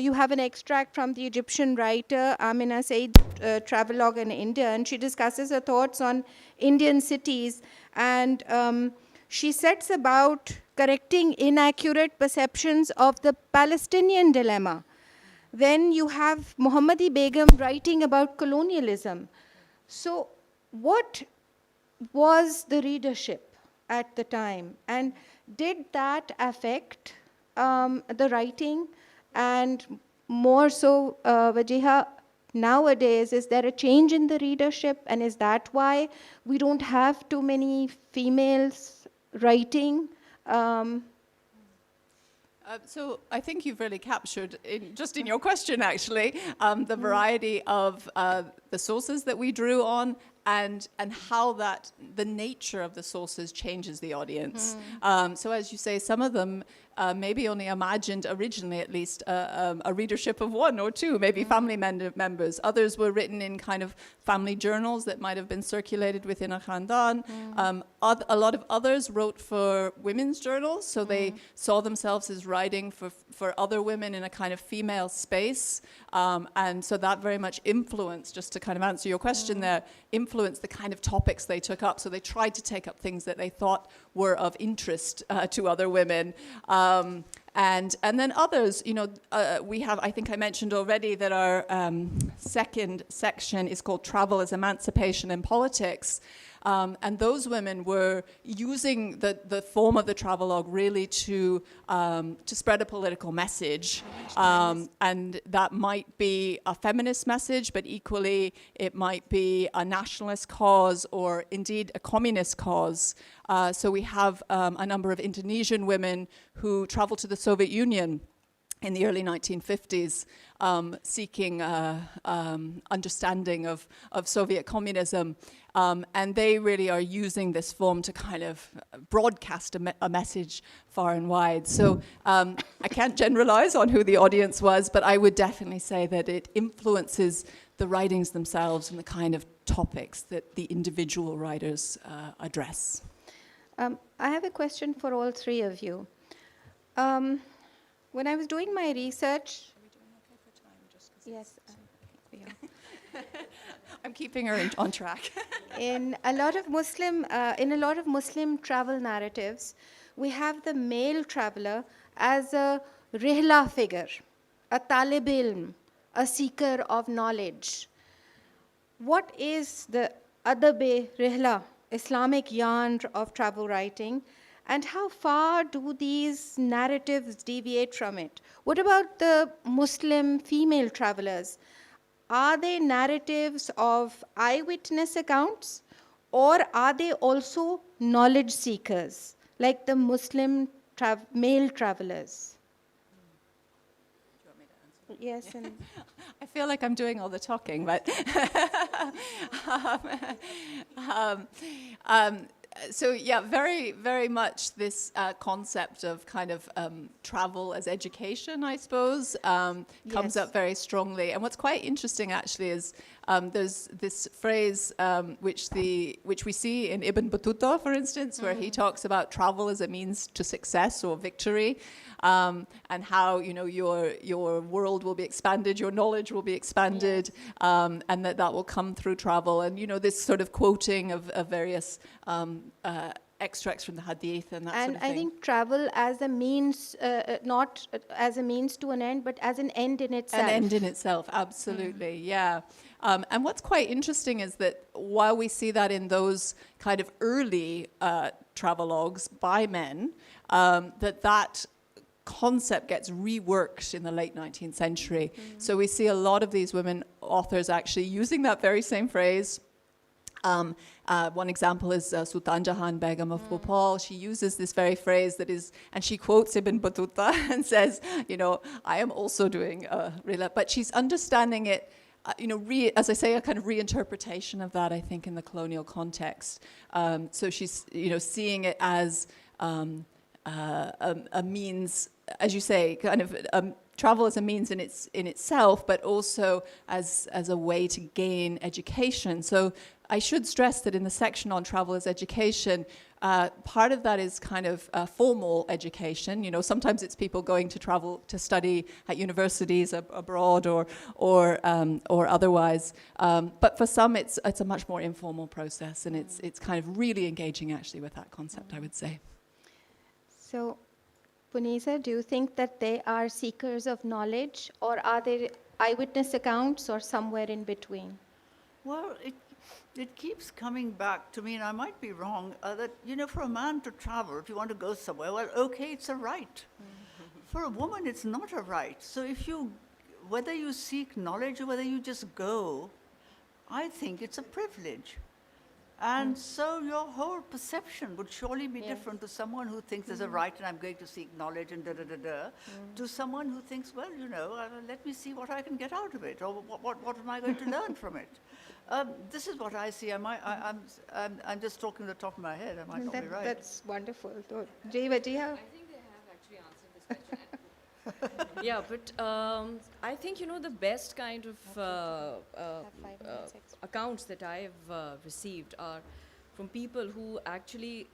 A: you have an extract from the Egyptian writer Amina Said, travelogue in India, and she discusses her thoughts on Indian cities, and she sets about correcting inaccurate perceptions of the Palestinian dilemma. Then you have Muhammadi Begum writing about colonialism. So what was the readership at the time? And did that affect the writing? And more so, Wajiha, nowadays, is there a change in the readership? And is that why we don't have too many females writing?
B: So I think you've really captured, just in your question actually, the variety of the sources that we drew on, and how the nature of the sources changes the audience. So as you say, some of them maybe only imagined originally at least a readership of one or two, maybe family members. Others were written in kind of family journals that might have been circulated within a khandan. A lot of others wrote for women's journals, so they saw themselves as writing for other women in a kind of female space. And so that very much influenced, just to kind of answer your question there, influenced the kind of topics they took up. So they tried to take up things that they thought were of interest to other women. And then others, we have, I think I mentioned already that our second section is called Travel as Emancipation in Politics. And those women were using the form of the travelogue really to spread a political message. And that might be a feminist message, but equally it might be a nationalist cause or indeed a communist cause. So we have a number of Indonesian women who traveled to the Soviet Union in the early 1950s, seeking understanding of Soviet communism. And they really are using this form to kind of broadcast a message far and wide. So I can't generalize on who the audience was, but I would definitely say that it influences the writings themselves and the kind of topics that the individual writers address.
A: I have a question for all three of you. When I was doing my research,
B: Are we doing okay for time? Just 'cause
A: yes, we are.
B: I'm keeping her on track.
A: In a lot of Muslim travel narratives, we have the male traveler as a rihla figure, a talib ilm, a seeker of knowledge. What is the adab-e rihla, Islamic yarn of travel writing, and how far do these narratives deviate from it? What about the Muslim female travelers? Are they narratives of eyewitness accounts, or are they also knowledge seekers, like the Muslim male travelers?
B: Do you want me to answer?
A: Yes, and
B: I feel like I'm doing all the talking, but so yeah, very, very much this concept of kind of travel as education, I suppose, comes
A: Yes.
B: up very strongly. And what's quite interesting actually is there's this phrase which we see in Ibn Battuta, for instance, where he talks about travel as a means to success or victory, and how your world will be expanded, your knowledge will be expanded, and that will come through travel. And this sort of quoting of various extracts from the hadith and that sort
A: and
B: of
A: I
B: thing.
A: think travel as a means, not as a means to an end, but as an end in itself.
B: An end in itself, absolutely, yeah. And what's quite interesting is that while we see that in those kind of early travelogues by men, that concept gets reworked in the late 19th century. So we see a lot of these women authors actually using that very same phrase. One example is Sultan Jahan Begum of Bhopal. She uses this very phrase and she quotes Ibn Battuta and says, I am also doing rila, but she's understanding it, as I say, a kind of reinterpretation of that, I think, in the colonial context. So she's, seeing it as a means, as you say, kind of travel as a means in itself, but also as a way to gain education. So I should stress that in the section on travel as education, part of that is kind of formal education. Sometimes it's people going to travel to study at universities abroad or otherwise. But for some, it's a much more informal process, and it's kind of really engaging actually with that concept, I would say.
A: So, Muneeza, do you think that they are seekers of knowledge, or are they eyewitness accounts, or somewhere in between?
C: Well, it keeps coming back to me, and I might be wrong, that, for a man to travel, if you want to go somewhere, well, okay, it's a right. For a woman, it's not a right. So whether you seek knowledge or whether you just go, I think it's a privilege. And so your whole perception would surely be different to someone who thinks there's a right and I'm going to seek knowledge and to someone who thinks, well, let me see what I can get out of it, or what am I going to learn from it. This is what I see. I'm just talking the top of my head. I might not be right.
A: That's wonderful. Wajiha?
D: I think they have actually answered this question. Yeah, but I think, the best kind of accounts that I've received are from people who actually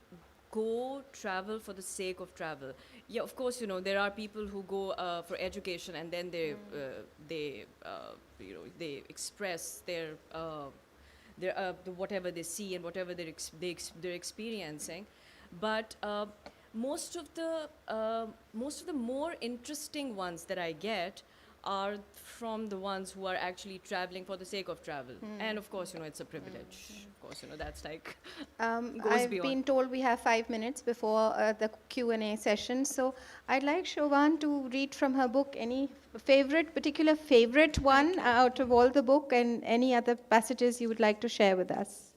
D: travel for the sake of travel. Yeah, of course, there are people who go for education, and then they express their whatever they see and whatever they're experiencing. But most of the more interesting ones that I get are from the ones who are actually traveling for the sake of travel. And of course, it's a privilege. Of course, that's like goes
A: I've
D: beyond.
A: been told we have 5 minutes before the Q&A session, so I'd like Siobhan to read from her book any particular favorite one out of all the book, and any other passages you would like to share with us.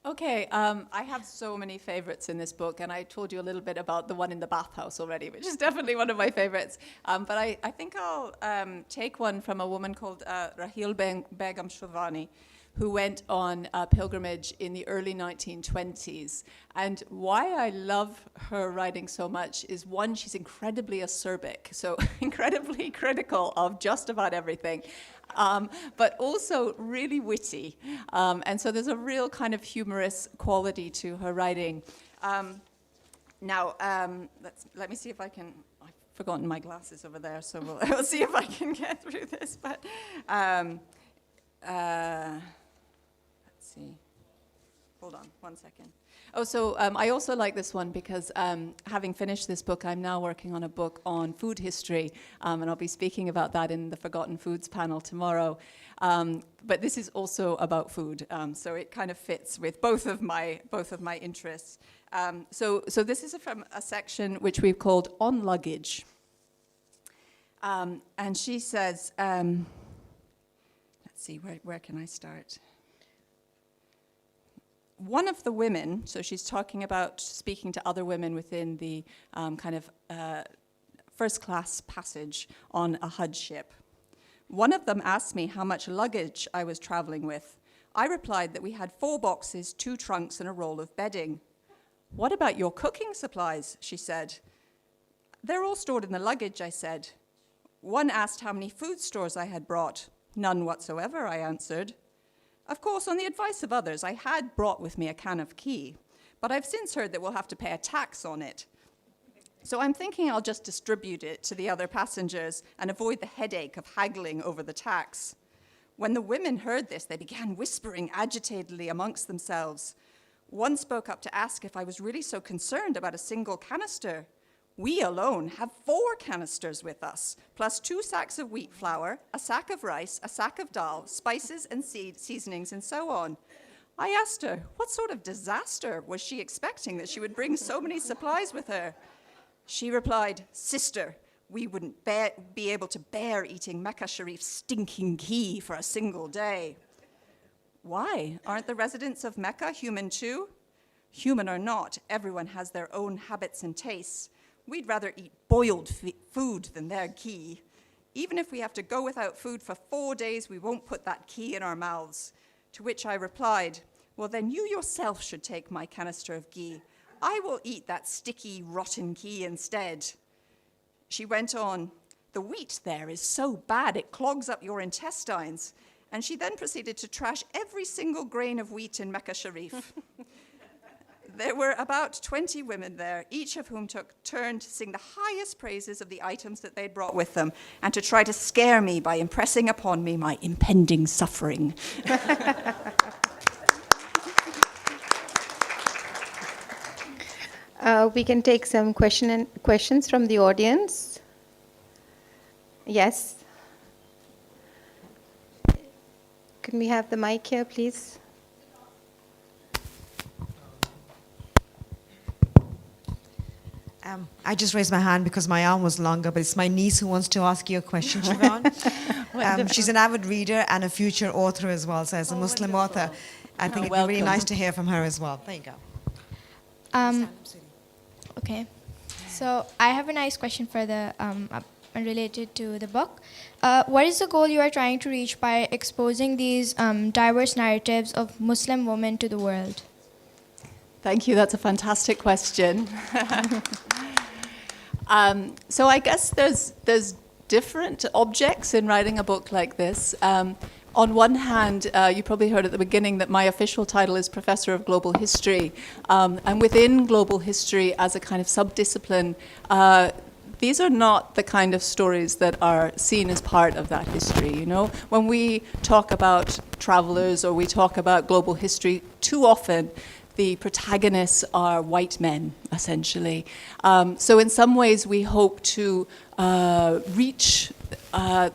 B: Okay, I have so many favorites in this book, and I told you a little bit about the one in the bathhouse already, which is definitely one of my favorites. But I think I'll take one from a woman called Rahil Begum Shovani, who went on a pilgrimage in the early 1920s. And why I love her writing so much is, one, she's incredibly acerbic, so incredibly critical of just about everything. But also really witty. And so there's a real kind of humorous quality to her writing. Now, let me see if I can, I've forgotten my glasses over there, so we'll see if I can get through this. But let's see. Hold on 1 second. Oh, so I also like this one because having finished this book, I'm now working on a book on food history, and I'll be speaking about that in the Forgotten Foods panel tomorrow. But this is also about food, so it kind of fits with both of my interests. So this is from a section which we've called On Luggage. And she says, let's see, where can I start? One of the women, so she's talking about speaking to other women within the kind of first-class passage on a Hajj ship. One of them asked me how much luggage I was traveling with. I replied that we had 4 boxes, 2 trunks, and a roll of bedding. What about your cooking supplies? She said. They're all stored in the luggage, I said. One asked how many food stores I had brought. None whatsoever, I answered. Of course, on the advice of others, I had brought with me a can of ghee, but I've since heard that we'll have to pay a tax on it. So I'm thinking I'll just distribute it to the other passengers and avoid the headache of haggling over the tax. When the women heard this, they began whispering agitatedly amongst themselves. One spoke up to ask if I was really so concerned about a single canister. We alone have 4 canisters with us, plus 2 sacks of wheat flour, a sack of rice, a sack of dal, spices and seasonings, and so on. I asked her, what sort of disaster was she expecting that she would bring so many supplies with her? She replied, Sister, we wouldn't be able to bear eating Mecca Sharif's stinking ghee for a single day. Why? Aren't the residents of Mecca human too? Human or not, everyone has their own habits and tastes. We'd rather eat boiled food than their ghee. Even if we have to go without food for 4 days, we won't put that ghee in our mouths. To which I replied, well, then you yourself should take my canister of ghee. I will eat that sticky, rotten ghee instead. She went on, the wheat there is so bad it clogs up your intestines. And she then proceeded to trash every single grain of wheat in Mecca Sharif. There were about 20 women there, each of whom took turn to sing the highest praises of the items that they'd brought with them and to try to scare me by impressing upon me my impending suffering.
A: We can take some questions from the audience. Yes. Can we have the mic here, please?
E: I just raised my hand because my arm was longer, but it's my niece who wants to ask you a question, Siobhan. She's an avid reader and a future author as well, so as a Muslim author, I think it'd be really nice to hear from her as well. There you go.
F: Okay. So I have a nice question for the related to the book. What is the goal you are trying to reach by exposing these diverse narratives of Muslim women to the world?
B: Thank you. That's a fantastic question. So I guess there's different objects in writing a book like this. On one hand, you probably heard at the beginning that my official title is Professor of Global History. And within global history, as a kind of subdiscipline, these are not the kind of stories that are seen as part of that history, you know? When we talk about travelers or we talk about global history, too often the protagonists are white men, essentially. So in some ways, we hope to reach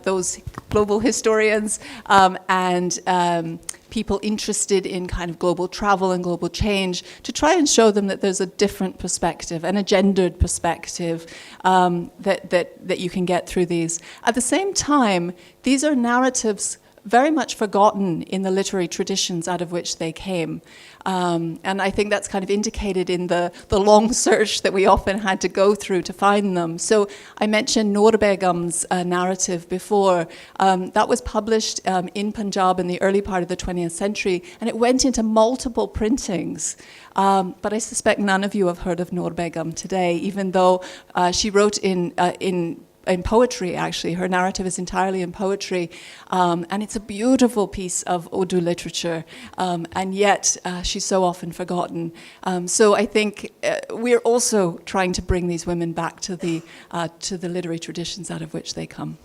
B: those global historians and people interested in kind of global travel and global change to try and show them that there's a different perspective and a gendered perspective that you can get through these. At the same time, these are narratives very much forgotten in the literary traditions out of which they came. And I think that's kind of indicated in the long search that we often had to go through to find them. So I mentioned Noor Begum's narrative before. That was published in Punjab in the early part of the 20th century, and it went into multiple printings. But I suspect none of you have heard of Noor Begum today, even though she wrote in poetry, actually. Her narrative is entirely in poetry, and it's a beautiful piece of Urdu literature, and yet she's so often forgotten. So I think we're also trying to bring these women back to the literary traditions out of which they come.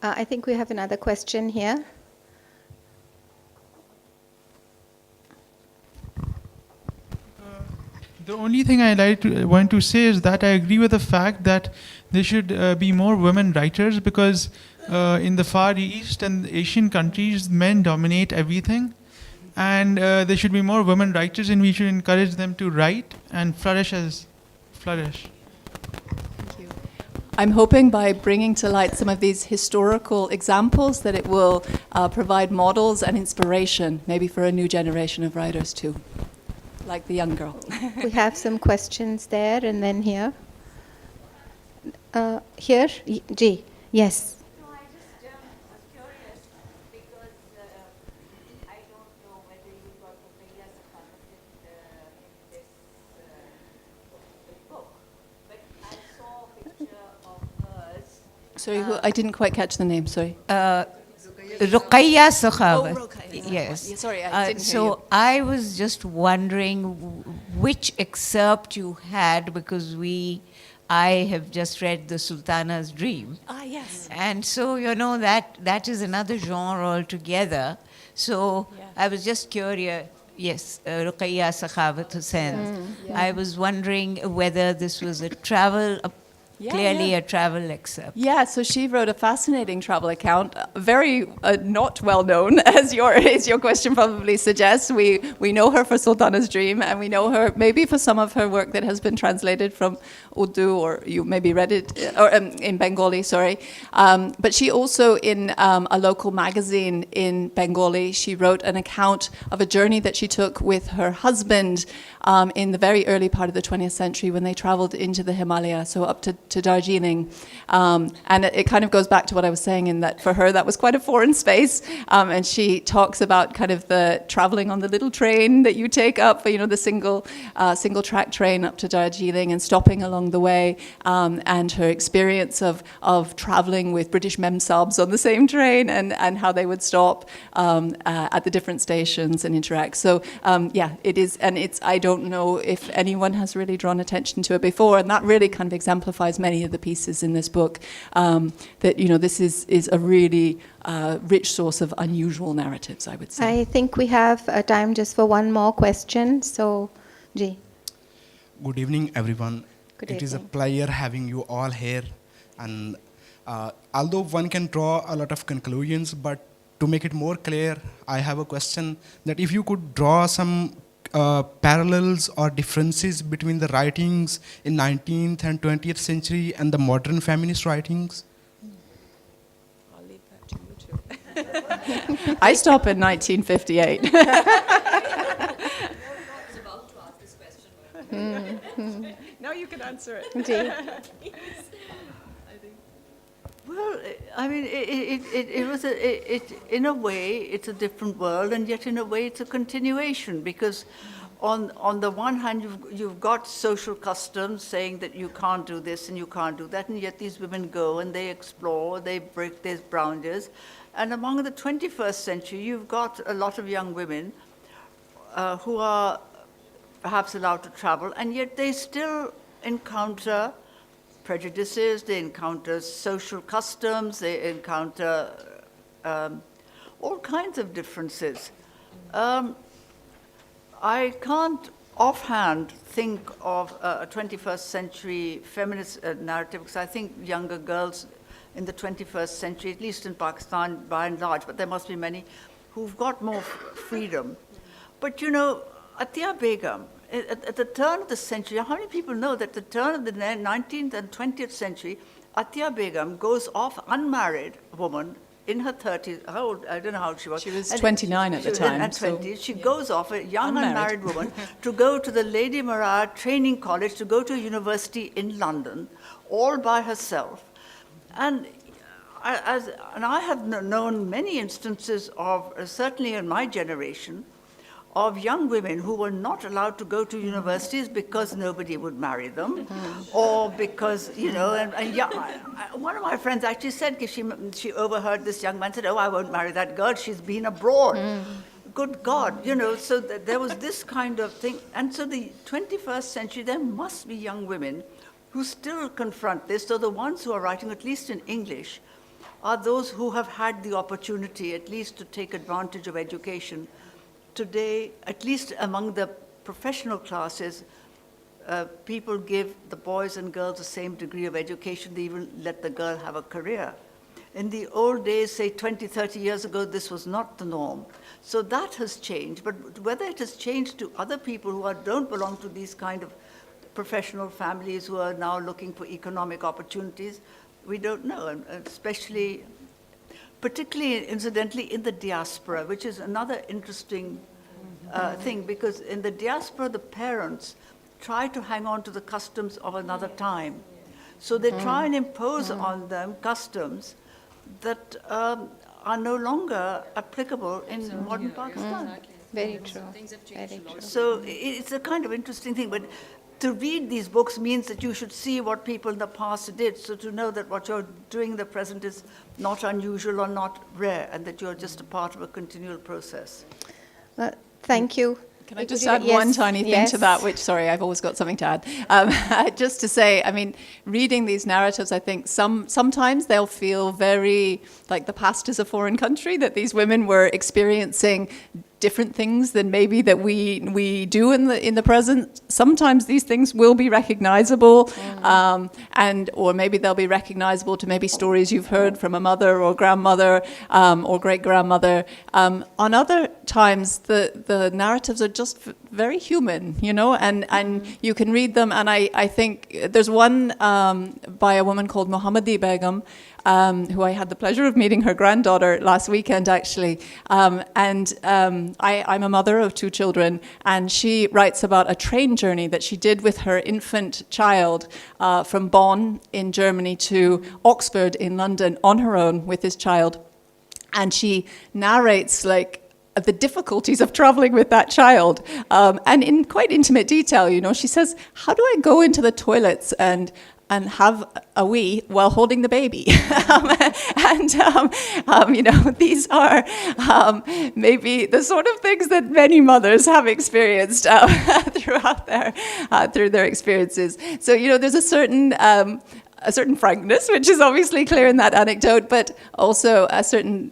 A: I think we have another question here.
G: The only thing want to say is that I agree with the fact that there should be more women writers, because in the Far East and Asian countries, men dominate everything. And there should be more women writers, and we should encourage them to write and flourish.
B: Thank you. I'm hoping by bringing to light some of these historical examples that it will provide models and inspiration, maybe for a new generation of writers too, like the young girl.
A: We have some questions there and then here. Here, G. Yes.
H: No, I just was curious because I don't know whether you got Ruqayya Sakhavat in this book, but I saw a picture of hers.
B: Sorry, I didn't quite catch the name, sorry.
H: Ruqayya Sakhavat.
B: Oh, Ruqayya.
H: Yes.
B: Yeah, sorry, I didn't hear you.
H: So I was just wondering which excerpt you had, because I have just read The Sultana's Dream.
B: Ah, yes.
H: And so, that is another genre altogether. So I was just curious. Yes, Ruqayya Sakhavat Hussain. I was wondering whether this was a travel, a travel excerpt.
B: Yeah, so she wrote a fascinating travel account, very not well known, as your question probably suggests. We know her for Sultana's Dream, and we know her maybe for some of her work that has been translated from Urdu, or you maybe read it or in Bengali, sorry. But she also, in a local magazine in Bengali, she wrote an account of a journey that she took with her husband in the very early part of the 20th century when they traveled into the Himalaya, so up to Darjeeling. And it kind of goes back to what I was saying, in that for her that was quite a foreign space. And she talks about kind of the traveling on the little train that you take up, the single track train up to Darjeeling and stopping along the way, and her experience of traveling with British memsubs on the same train, and how they would stop at the different stations and interact. So it is, and I don't know if anyone has really drawn attention to it before, and that really kind of exemplifies many of the pieces in this book, that this is a really rich source of unusual narratives, I would say.
A: I think we have time just for one more question. So, G.
I: Good evening, everyone.
A: Good
I: It is a
A: evening.
I: pleasure having you all here. And although one can draw a lot of conclusions, but to make it more clear, I have a question that if you could draw some parallels or differences between the writings in 19th and 20th century and the modern feminist writings?
B: I'll leave that to you two. I stop in 1958. Now you can answer it.
A: G.
C: Well, I mean, in a way, it's a different world, and yet in a way, it's a continuation, because on the one hand, you've got social customs saying that you can't do this and you can't do that, and yet these women go and they explore, they break these boundaries. And among the 21st century, you've got a lot of young women who are perhaps allowed to travel, and yet they still encounter prejudices, they encounter social customs, they encounter all kinds of differences. I can't offhand think of a 21st century feminist narrative, because I think younger girls in the 21st century, at least in Pakistan by and large, but there must be many, who've got more freedom. But you know, Atiya Begum, at the turn of the century, how many people know that at the turn of the 19th and 20th century, Atiya Begum goes off, unmarried woman, in her 30s, how old, I don't know how old she was.
B: She was 29 at the time.
C: At 20, she goes off, a young
B: unmarried.
C: unmarried woman, to go to the Lady Maria Training College, to go to a university in London, all by herself. And I have known many instances of, certainly in my generation, of young women who were not allowed to go to universities because nobody would marry them, or because, you know, one of my friends actually said, she overheard this young man said, "Oh, I won't marry that girl, she's been abroad." Good God, you know, so there was this kind of thing. And so the 21st century, there must be young women who still confront this. So the ones who are writing, at least in English, are those who have had the opportunity at least to take advantage of education. Today, at least among the professional classes, people give the boys and girls the same degree of education. They even let the girl have a career. In the old days, say 20, 30 years ago, this was not the norm. So that has changed. But whether it has changed to other people who don't belong to these kind of professional families who are now looking for economic opportunities, we don't know, and especially, particularly, incidentally, in the diaspora, which is another interesting thing, because in the diaspora, the parents try to hang on to the customs of another time. So they try and impose on them customs that are no longer applicable in modern Pakistan.
A: Very true. Very true.
C: So it's a kind of interesting thing, but to read these books means that you should see what people in the past did, so to know that what you're doing in the present is not unusual or not rare, and that you're just a part of a continual process.
A: Thank you.
B: Can I just add one tiny thing to that, which, sorry, I've always got something to add. Just to say, I mean, reading these narratives, I think sometimes they'll feel very like the past is a foreign country, that these women were experiencing different things than maybe that we do in the present. Sometimes these things will be recognizable, or maybe they'll be recognizable to maybe stories you've heard from a mother or grandmother or great grandmother. On other times, the narratives are just very human, you know, and you can read them. And I think there's one by a woman called Mohammadi Begum, who I had the pleasure of meeting her granddaughter last weekend, actually. I'm a mother of 2 children, and she writes about a train journey that she did with her infant child from Bonn in Germany to Oxford in London on her own with this child. And she narrates, like, the difficulties of traveling with that child. And in quite intimate detail, you know, she says, how do I go into the toilets and have a wee while holding the baby? You know, these are maybe the sort of things that many mothers have experienced through their experiences. So, you know, there's a certain frankness, which is obviously clear in that anecdote, but also a certain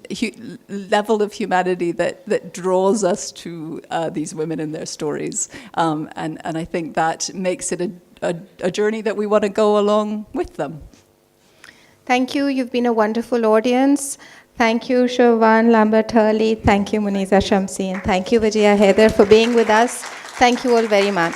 B: level of humanity that draws us to these women and their stories. And I think that makes it a journey that we want to go along with them.
A: Thank you. You've been a wonderful audience. Thank you, Siobhan Lambert-Hurley. Thank you, Muneeza, Shamsie. And thank you, Wajiha, Hyder, for being with us. Thank you all very much.